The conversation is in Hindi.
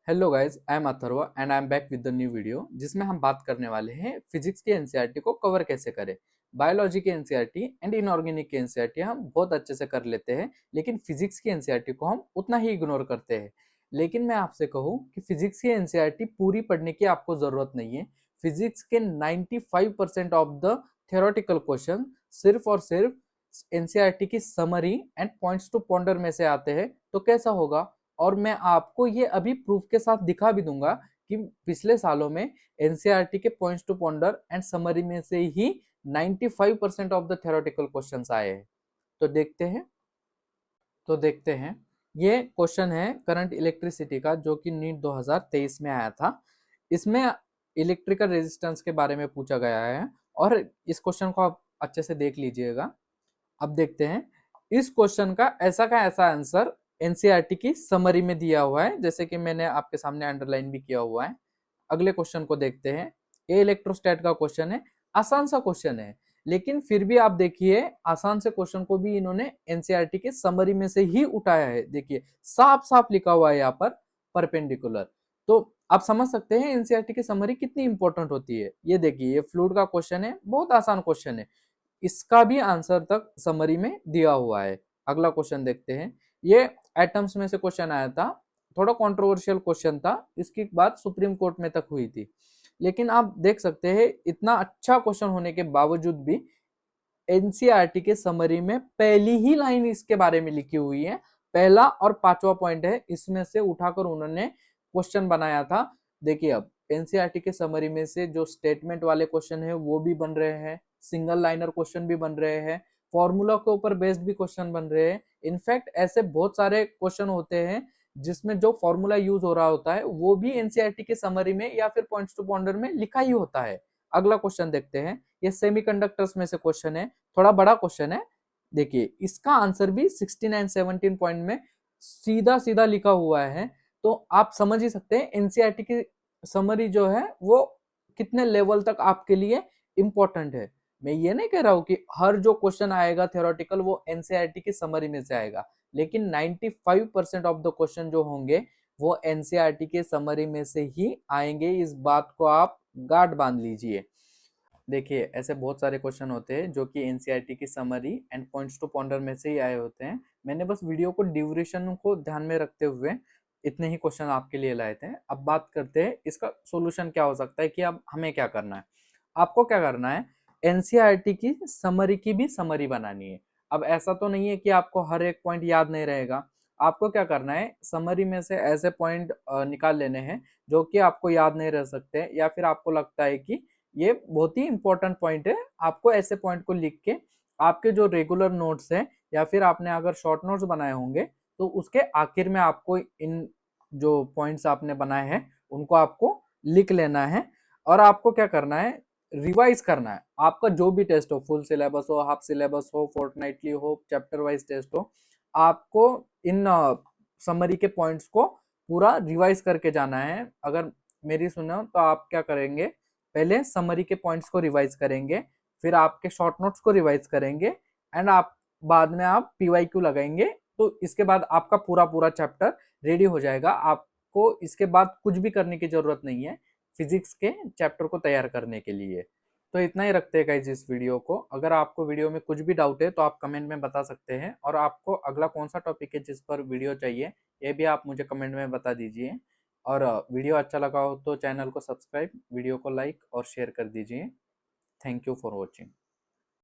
Hello guys, I am Atharva and I am back with the new video जिसमें हम बात करने वाले हैं फिजिक्स के एनसीईआरटी को कवर कैसे करें। बायोलॉजी के एनसीईआरटी एंड इनऑर्गेनिक के एनसीईआरटी हम बहुत अच्छे से कर लेते हैं, लेकिन फिजिक्स की एनसीईआरटी को हम उतना ही इग्नोर करते हैं। लेकिन मैं आपसे कहूँ कि फिजिक्स की एनसीईआरटी पूरी पढ़ने की आपको ज़रूरत नहीं है। फिजिक्स के 95% ऑफ द थियोरेटिकल क्वेश्चन सिर्फ और सिर्फ एनसीईआरटी की summary and points to ponder में से आते हैं। तो कैसा होगा, और मैं आपको ये अभी प्रूफ के साथ दिखा भी दूंगा कि पिछले सालों में एनसीईआरटी के points to ponder and summary में से ही 95% ऑफ द थ्योरेटिकल क्वेश्चंस आए हैं। तो देखते हैं ये क्वेश्चन है करंट इलेक्ट्रिसिटी का, जो कि नीट 2023 में आया था। इसमें इलेक्ट्रिकल रेजिस्टेंस के बारे में पूछा गया है और इस क्वेश्चन को आप अच्छे से देख लीजिएगा। अब देखते हैं इस क्वेश्चन का ऐसा आंसर एनसीईआरटी की समरी में दिया हुआ है, जैसे कि मैंने आपके सामने अंडरलाइन भी किया हुआ है। अगले क्वेश्चन को देखते हैं। ये इलेक्ट्रोस्टैट का क्वेश्चन है, आसान सा क्वेश्चन है, लेकिन फिर भी आप देखिए आसान से क्वेश्चन को भी इन्होंने एनसीईआरटी के समरी में से ही उठाया है। देखिए साफ साफ लिखा हुआ है यहाँ पर परपेंडिकुलर। तो आप समझ सकते हैं एनसीईआरटी की समरी कितनी इंपॉर्टेंट होती है। ये देखिए ये फ्लूइड का क्वेश्चन है, बहुत आसान क्वेश्चन है, इसका भी आंसर तक समरी में दिया हुआ है। अगला क्वेश्चन देखते हैं। ये एटम्स में से क्वेश्चन आया था, थोड़ा कंट्रोवर्शियल क्वेश्चन था, इसकी बात सुप्रीम कोर्ट में तक हुई थी। लेकिन आप देख सकते हैं इतना अच्छा क्वेश्चन होने के बावजूद भी एनसीईआरटी के समरी में पहली ही लाइन इसके बारे में लिखी हुई है। पहला और पांचवा पॉइंट है, इसमें से उठाकर उन्होंने क्वेश्चन बनाया था। देखिए अब एनसीईआरटी के समरी में से जो स्टेटमेंट वाले क्वेश्चन है वो भी बन रहे हैं, सिंगल लाइनर क्वेश्चन भी बन रहे हैं, फॉर्मूला के ऊपर बेस्ड भी क्वेश्चन बन रहे हैं। इनफैक्ट ऐसे बहुत सारे क्वेश्चन होते हैं जिसमें जो फॉर्मूला यूज हो रहा होता है वो भी एनसीईआरटी के समरी में या फिर पॉइंट्स टू पॉन्डर में लिखा ही होता है। अगला क्वेश्चन देखते हैं। ये सेमीकंडक्टर्स में से क्वेश्चन है, थोड़ा बड़ा क्वेश्चन है। देखिए इसका आंसर भी 16 17 पॉइंट में सीधा सीधा लिखा हुआ है। तो आप समझ ही सकते हैं एनसीईआरटी की समरी जो है वो कितने लेवल तक आपके लिए इंपॉर्टेंट है। मैं ये नहीं कह रहा हूं कि हर जो क्वेश्चन आएगा थ्योरेटिकल वो एनसीईआरटी की समरी में से आएगा, लेकिन 95% ऑफ द क्वेश्चन जो होंगे वो एनसीईआरटी के समरी में से ही आएंगे। इस बात को आप गांठ बांध लीजिए। देखिए ऐसे बहुत सारे क्वेश्चन होते हैं जो कि एनसीईआरटी की summary and points to ponder में से ही आए होते हैं। मैंने बस वीडियो को ड्यूरेशन को ध्यान में रखते हुए इतने ही क्वेश्चन आपके लिए लाए थे। अब बात करते हैं इसका सॉल्यूशन क्या हो सकता है, कि अब हमें क्या करना है। आपको क्या करना है, एनसीईआरटी की समरी की भी समरी बनानी है। अब ऐसा तो नहीं है कि आपको हर एक पॉइंट याद नहीं रहेगा। आपको क्या करना है, समरी में से ऐसे पॉइंट निकाल लेने हैं जो कि आपको याद नहीं रह सकते, या फिर आपको लगता है कि ये बहुत ही इंपॉर्टेंट पॉइंट है। आपको ऐसे पॉइंट को लिख के आपके जो रेगुलर नोट्स हैं या फिर आपने अगर शॉर्ट नोट्स बनाए होंगे तो उसके आखिर में आपको इन जो पॉइंट्स आपने बनाए हैं उनको आपको लिख लेना है। और आपको क्या करना है, रिवाइज करना है। आपका जो भी टेस्ट हो, फुल सिलेबस हो, हाफ सिलेबस हो, फोर्टनाइटली हो, चैप्टर वाइज टेस्ट हो, आपको इन समरी के पॉइंट्स को पूरा रिवाइज करके जाना है। अगर मेरी सुनो तो आप क्या करेंगे, पहले समरी के पॉइंट्स को रिवाइज करेंगे, फिर आपके शॉर्ट नोट्स को रिवाइज करेंगे, एंड आप बाद में आप पीवाईक्यू लगाएंगे। तो इसके बाद आपका पूरा पूरा चैप्टर रेडी हो जाएगा। आपको इसके बाद कुछ भी करने की जरूरत नहीं है फिजिक्स के चैप्टर को तैयार करने के लिए। तो इतना ही रखते हैं गाइस इस वीडियो को। अगर आपको वीडियो में कुछ भी डाउट है तो आप कमेंट में बता सकते हैं, और आपको अगला कौन सा टॉपिक है जिस पर वीडियो चाहिए ये भी आप मुझे कमेंट में बता दीजिए। और वीडियो अच्छा लगा हो तो चैनल को सब्सक्राइब, वीडियो को लाइक और शेयर कर दीजिए। Thank you for watching.